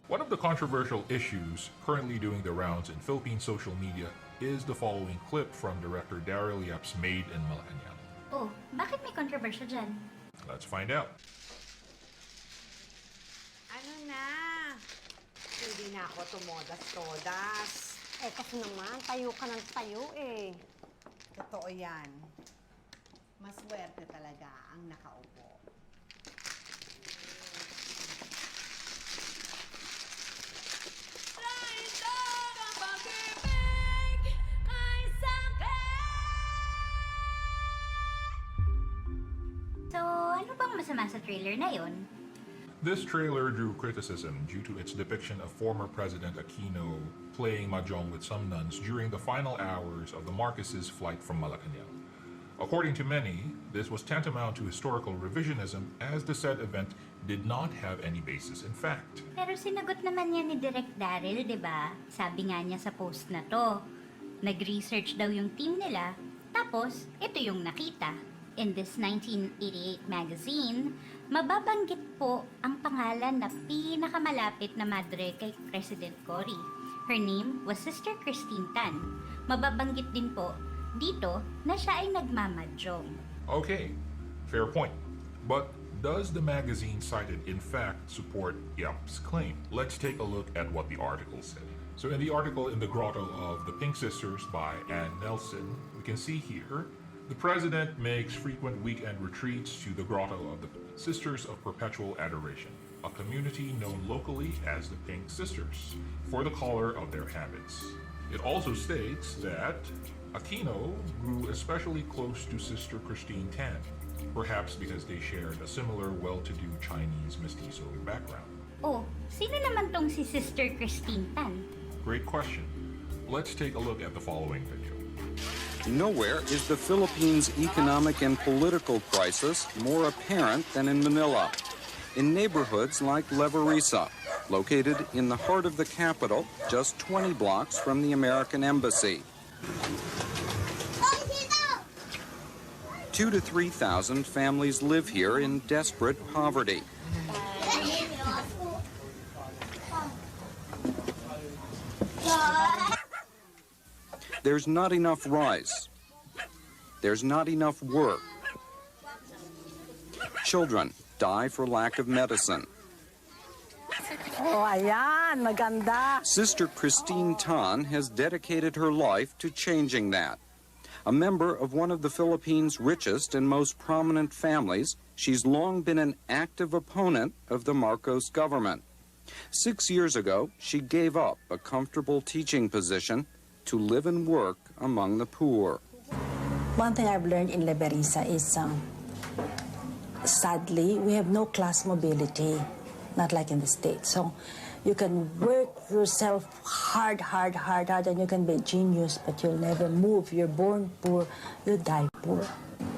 One of the controversial issues currently doing the rounds in Philippine social media is the following clip from Director Darryl Yap's Maid in Malacañang. Oh, bakit may controversy dyan? Let's find out. Ano na? Hindi na ako tumodas-todas. Kasi naman, tayo ka ng tayo eh. Totoo yan. Maswerte talaga ang nakaupo. So, ano bang masama sa trailer na yon? This trailer drew criticism due to its depiction of former President Aquino playing Mahjong with some nuns during the final hours of the Marcoses' flight from Malacañang. According to many, this was tantamount to historical revisionism as the said event did not have any basis in fact. Pero sinagot naman niya ni Direct Darryl, di ba? Sabi nga niya sa post na to, nag-research daw yung team nila, tapos ito yung nakita. In this 1988 magazine, mababanggit po ang pangalan na pinakamalapit na madre kay President Cory. Her name was Sister Christine Tan. Mababanggit din po dito na siya ay nagmamahjong. Okay, fair point. But does the magazine cited in fact support Yap's claim? Let's take a look at what the article said. So in the article in the Grotto of the Pink Sisters by Ann Nelson, we can see here the president makes frequent weekend retreats to the Grotto of the Sisters of Perpetual Adoration, a community known locally as the Pink Sisters, for the color of their habits. It also states that Aquino grew especially close to Sister Christine Tan, perhaps because they shared a similar well-to-do Chinese mestizo background. Oh, sino naman tong si Sister Christine Tan? Great question. Let's take a look at the following video. Nowhere is the Philippines' economic and political crisis more apparent than in Manila. In neighborhoods like Leverisa, located in the heart of the capital, just 20 blocks from the American Embassy. 2,000 to 3,000 families live here in desperate poverty. There's not enough rice. There's not enough work. Children die for lack of medicine. Oh, ayan, maganda. Sister Christine Tan has dedicated her life to changing that. A member of one of the Philippines' richest and most prominent families, she's long been an active opponent of the Marcos government. 6 years ago, she gave up a comfortable teaching position to live and work among the poor. One thing I've learned in Leverisa is, sadly, we have no class mobility, not like in the States. So you can work yourself hard, and you can be a genius, but you'll never move. You're born poor, you die poor.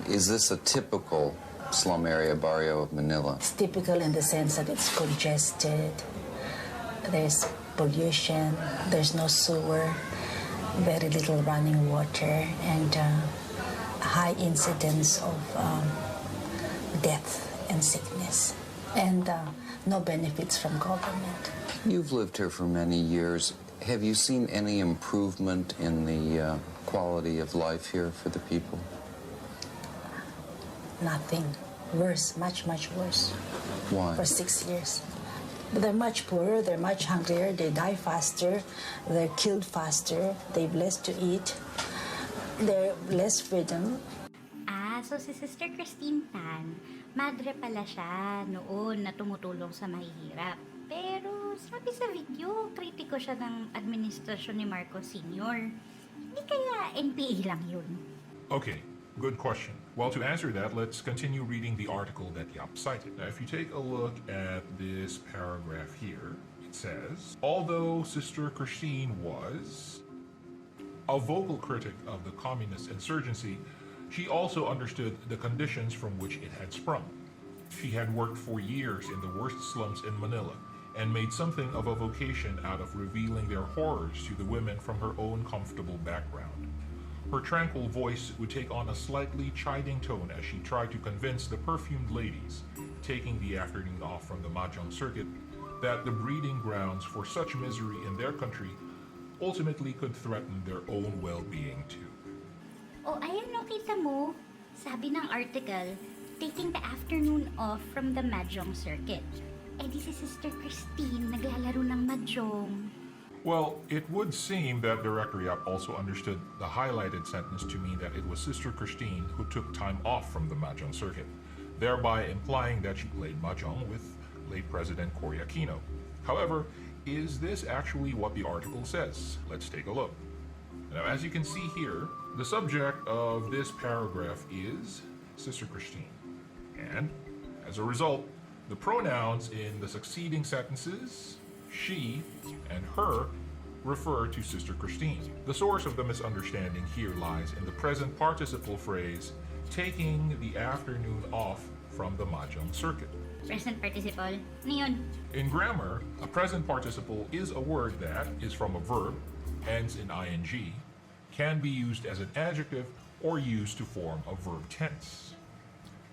Is this a typical slum area barrio of Manila? It's typical in the sense that it's congested, there's pollution, there's no sewer, very little running water, and high incidence of death and sickness, and no benefits from government. You've lived here for many years. Have you seen any improvement in the quality of life here for the people? Nothing. Worse, much worse. Why? For 6 years. They're much poorer, they're much hungrier, they die faster, they're killed faster, they've less to eat, they're less freedom. So si Sister Christine Tan, madre pala siya noon na tumutulong sa mahihirap. Pero sabi sa video, kritiko siya ng administrasyon ni Marcos Sr. Hindi kaya NPA lang yun? Okay, good question. Well, to answer that, let's continue reading the article that Yap cited. Now, if you take a look at this paragraph here, it says, although Sister Christine was a vocal critic of the communist insurgency, she also understood the conditions from which it had sprung. She had worked for years in the worst slums in Manila and made something of a vocation out of revealing their horrors to the women from her own comfortable background. Her tranquil voice would take on a slightly chiding tone as she tried to convince the perfumed ladies taking the afternoon off from the Mahjong circuit that the breeding grounds for such misery in their country ultimately could threaten their own well-being too. O ayun no, kita mo, sabi ng article, taking the afternoon off from the Mahjong circuit. Eh di si Sister Christine naglalaro ng Mahjong. Well, it would seem that Director Yap also understood the highlighted sentence to mean that it was Sister Christine who took time off from the Mahjong circuit, thereby implying that she played Mahjong with late President Cory Aquino. However, is this actually what the article says? Let's take a look. Now, as you can see here, the subject of this paragraph is Sister Christine. And, as a result, the pronouns in the succeeding sentences, she and her, refer to Sister Christine. The source of the misunderstanding here lies in the present participle phrase, taking the afternoon off from the Mahjong circuit. Present participle, ano yun? In grammar, a present participle is a word that is from a verb, ends in ing, can be used as an adjective or used to form a verb tense.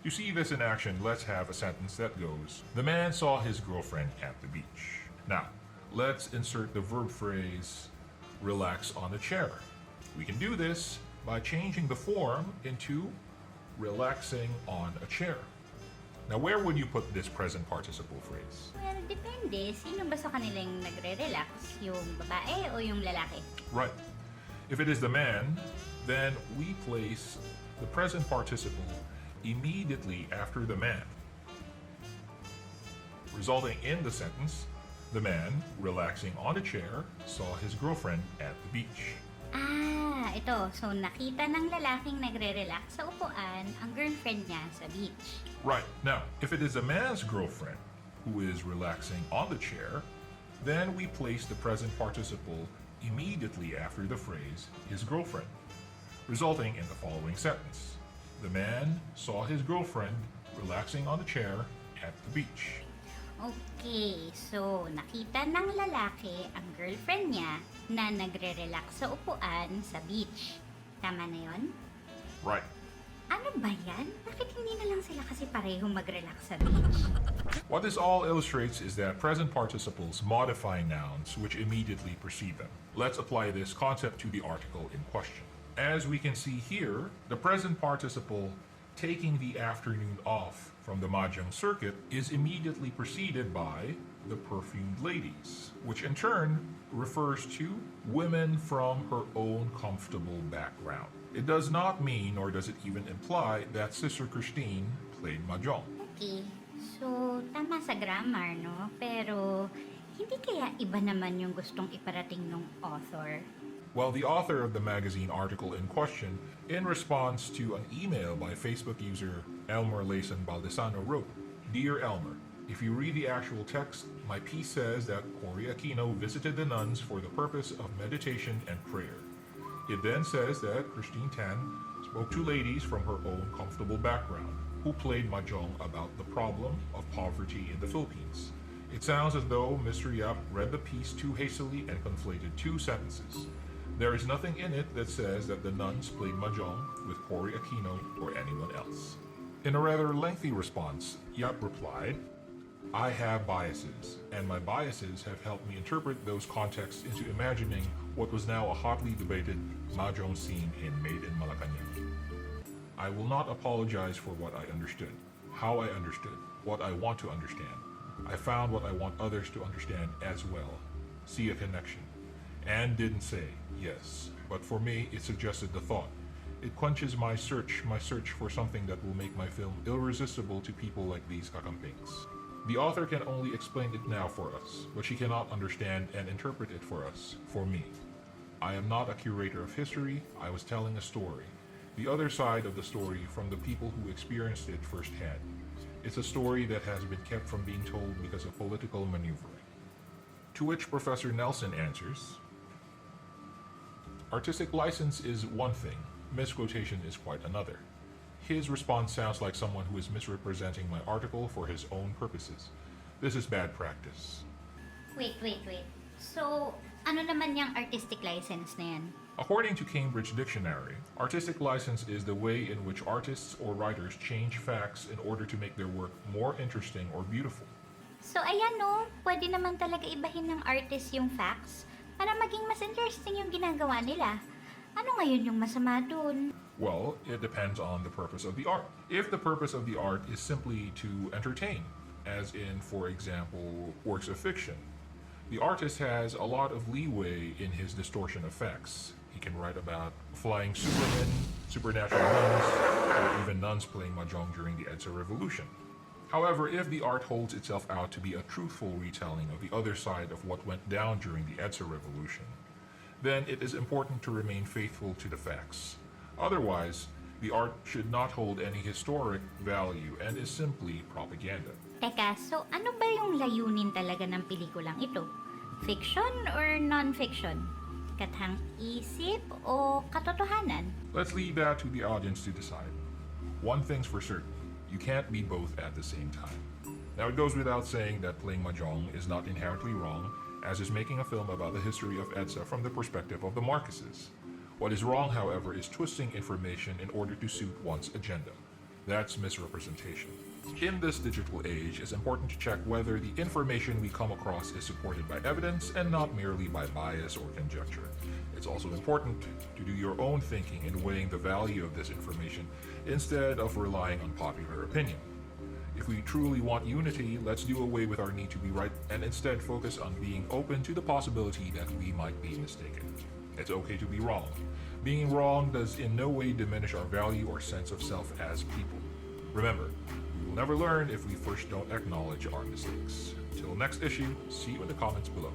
To see this in action, let's have a sentence that goes, the man saw his girlfriend at the beach. Now, let's insert the verb phrase, relax on a chair. We can do this by changing the form into relaxing on a chair. Now, where would you put this present participle phrase? Well, depende. Sino ba sa kanilang nagre-relax? Yung babae o yung lalaki? Right. If it is the man, then we place the present participle immediately after the man, resulting in the sentence, the man, relaxing on a chair, saw his girlfriend at the beach. Ah, ito. So, nakita ng lalaking nagre-relax sa upuan ang girlfriend niya sa beach. Right. Now, if it is a man's girlfriend who is relaxing on the chair, then we place the present participle immediately after the phrase, his girlfriend, resulting in the following sentence. The man saw his girlfriend relaxing on the chair at the beach. Okay, so nakita ng lalaki ang girlfriend niya na nagre-relax sa upuan sa beach. Tama na yon? Right. Ano ba yan? Bakit hindi na lang sila kasi pareho mag-relax sa beach? What this all illustrates is that present participles modify nouns which immediately precede them. Let's apply this concept to the article in question. As we can see here, the present participle taking the afternoon off from the Mahjong circuit is immediately preceded by the perfumed ladies, which in turn refers to women from her own comfortable background. It does not mean, or does it even imply, that Sister Christine played Mahjong. Okay, so tama sa grammar, no? Pero hindi kaya iba naman yung gustong iparating ng author? Well, the author of the magazine article in question, in response to an email by Facebook user Elmer Layson Baldesano, wrote, Dear Elmer, if you read the actual text, my piece says that Cory Aquino visited the nuns for the purpose of meditation and prayer. It then says that Christine Tan spoke to ladies from her own comfortable background who played Mahjong about the problem of poverty in the Philippines. It sounds as though Mr. Yap read the piece too hastily and conflated two sentences. There is nothing in it that says that the nuns played Mahjong with Cory Aquino or anyone else. In a rather lengthy response, Yap replied, I have biases, and my biases have helped me interpret those contexts into imagining what was now a hotly debated Mahjong scene in Maid in Malacañang. I will not apologize for what I understood, how I understood, what I want to understand. I found what I want others to understand as well. See a connection. And didn't say, yes, but for me it suggested the thought. It quenches my search for something that will make my film irresistible to people like these kakampings. The author can only explain it now for us, but she cannot understand and interpret it for us, for me. I am not a curator of history, I was telling a story. The other side of the story from the people who experienced it firsthand. It's a story that has been kept from being told because of political maneuvering. To which Professor Nelson answers, Artistic license is one thing, misquotation is quite another. His response sounds like someone who is misrepresenting my article for his own purposes. This is bad practice. Wait. So, ano naman yung artistic license na yan? According to Cambridge Dictionary, artistic license is the way in which artists or writers change facts in order to make their work more interesting or beautiful. So ayan no, pwede naman talaga ibahin ng artist yung facts para maging mas interesting yung ginagawa nila. Ano ngayon yung masama dun? Well, it depends on the purpose of the art. If the purpose of the art is simply to entertain, as in, for example, works of fiction, the artist has a lot of leeway in his distortion effects. He can write about flying supermen, supernatural nuns, or even nuns playing Mahjong during the EDSA revolution. However, if the art holds itself out to be a truthful retelling of the other side of what went down during the EDSA revolution, then it is important to remain faithful to the facts. Otherwise, the art should not hold any historic value and is simply propaganda. Teka, so ano ba yung layunin talaga ng pelikulang ito? Fiction or non-fiction? Kathang isip o katotohanan? Let's leave that to the audience to decide. One thing's for certain, you can't be both at the same time. Now it goes without saying that playing Mahjong is not inherently wrong, as is making a film about the history of EDSA from the perspective of the Marcuses. What is wrong, however, is twisting information in order to suit one's agenda. That's misrepresentation. In this digital age, it's important to check whether the information we come across is supported by evidence and not merely by bias or conjecture. It's also important to do your own thinking in weighing the value of this information instead of relying on popular opinion. If we truly want unity, let's do away with our need to be right and instead focus on being open to the possibility that we might be mistaken. It's okay to be wrong. Being wrong does in no way diminish our value or sense of self as people. Remember, we will never learn if we first don't acknowledge our mistakes. Till next issue, see you in the comments below.